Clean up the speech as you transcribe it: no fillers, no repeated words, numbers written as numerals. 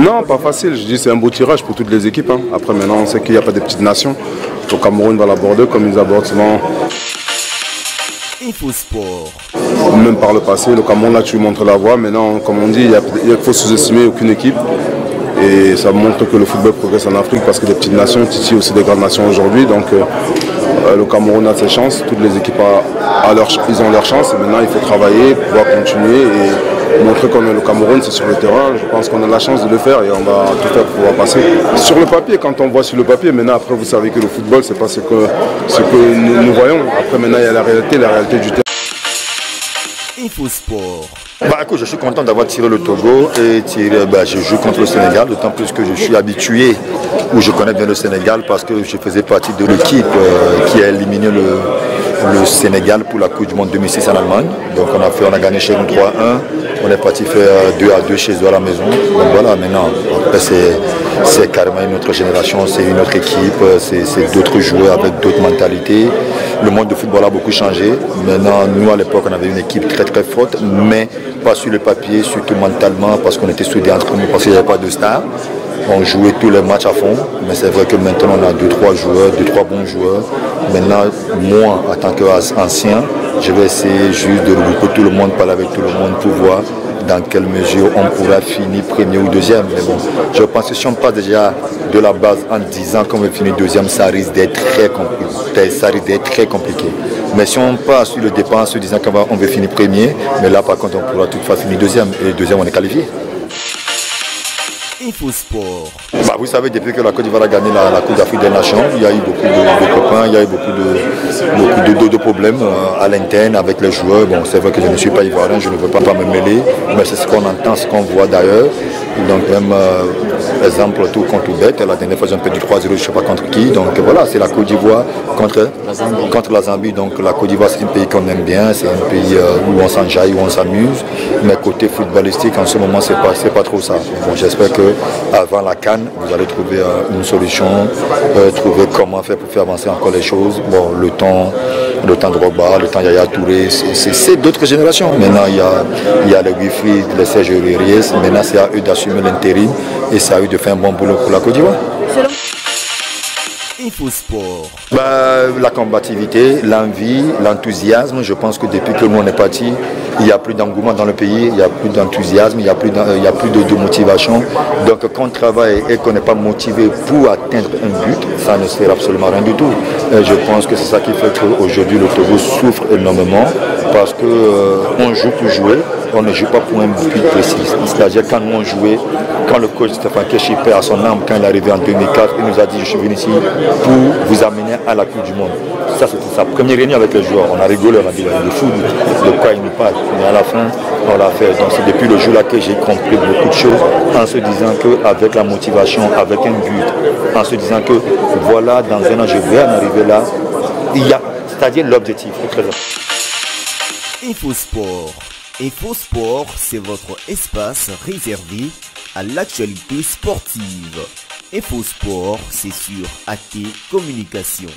Non, pas facile. Je dis c'est un beau tirage pour toutes les équipes. Hein. Après, maintenant, on sait qu'il n'y a pas de petites nations. Le Cameroun va l'aborder comme ils abordent souvent. Infosport. Même par le passé, le Cameroun, là, tu montres la voie. Maintenant, comme on dit, il faut sous-estimer aucune équipe. Et ça montre que le football progresse en Afrique parce que les petites nations titillent aussi des grandes nations aujourd'hui. Donc, le Cameroun a ses chances. Toutes les équipes ils ont leur chance. Et maintenant, il faut travailler, pouvoir continuer et montrer qu'on est le Cameroun, c'est sur le terrain. Je pense qu'on a la chance de le faire et on va tout faire pour pouvoir passer. Sur le papier, quand on voit sur le papier, maintenant, après, vous savez que le football, c'est pas ce que nous voyons. Après, maintenant, il y a la réalité du terrain. Infosport. Écoute, je suis content d'avoir tiré le Togo et je joue contre le Sénégal, d'autant plus que je suis habitué, ou je connais bien le Sénégal parce que je faisais partie de l'équipe qui a éliminé le Sénégal pour la Coupe du Monde 2006 en Allemagne. Donc on a gagné chez nous 3-1, on est parti faire 2-2 chez eux à la maison. Donc voilà, maintenant, après c'est carrément une autre génération, c'est une autre équipe, c'est d'autres joueurs avec d'autres mentalités. Le monde de football a beaucoup changé. Maintenant, nous à l'époque, on avait une équipe très très forte, mais pas sur le papier, surtout mentalement, parce qu'on était soudés entre nous, parce qu'il n'y avait pas de stars. On jouait tous les matchs à fond, mais c'est vrai que maintenant on a 2-3 joueurs, 2-3 bons joueurs. Maintenant, moi, en tant qu'ancien, je vais essayer juste de regrouper tout le monde, parler avec tout le monde pour voir dans quelle mesure on pourra finir premier ou deuxième. Mais bon, je pense que si on passe déjà de la base en disant qu'on va finir deuxième, ça risque d'être très compliqué. Mais si on passe sur le départ en se disant qu'on veut finir premier, mais là par contre on pourra toutefois finir deuxième. Et deuxième on est qualifié. Infosport. Vous savez, depuis que la Côte d'Ivoire a gagné la Coupe d'Afrique des Nations, il y a eu beaucoup de copains, il y a eu beaucoup de problèmes à l'interne avec les joueurs. Bon, c'est vrai que je ne suis pas ivoirien, je ne veux pas me mêler, mais c'est ce qu'on entend, ce qu'on voit d'ailleurs. Donc même, exemple, tout contre Bête, la dernière fois ils ont perdu 3-0, je ne sais pas contre qui. Donc voilà, c'est la Côte d'Ivoire contre la Zambie. Donc la Côte d'Ivoire c'est un pays qu'on aime bien, c'est un pays où on s'enjaille, où on s'amuse. Mais côté footballistique, en ce moment, c'est pas trop ça. Bon, j'espère que avant la CAN, vous allez trouver une solution, trouver comment faire pour faire avancer encore les choses. Bon, le temps de Drogba, le temps Yaya Touré, c'est d'autres générations. Maintenant, il y a les Guifri, les Serge Reyes. Maintenant, c'est à eux d'assumer l'intérim et c'est à eux de faire un bon boulot pour la Côte d'Ivoire. Infosport. La combativité, l'envie, l'enthousiasme. Je pense que depuis que nous on est parti, il n'y a plus d'engouement dans le pays, il n'y a plus d'enthousiasme, il n'y a plus de motivation. Donc quand on travaille et qu'on n'est pas motivé pour atteindre un but, ça ne sert absolument rien du tout. Je pense que c'est ça qui fait qu'aujourd'hui le Togo souffre énormément parce qu'on joue pour jouer, on ne joue pas pour un but précis. C'est-à-dire quand nous on jouait, quand le coach Stéphane Keshi perd à son âme, quand il est arrivé en 2004, il nous a dit je suis venu ici pour vous amener à la Coupe du Monde. Ça c'était sa première réunion avec les joueurs. On a rigolé, on a dit le foot, de quoi il nous parle. Mais à la fin, on l'a fait. Donc c'est depuis le jour-là que j'ai compris beaucoup de choses en se disant qu'avec la motivation, avec un but, en se disant que voilà, dans un an je vais en arriver là, c'est-à-dire l'objectif est très important. Infosport. Infosport, c'est votre espace réservé à l'actualité sportive. Infosport, c'est sur AT Communication.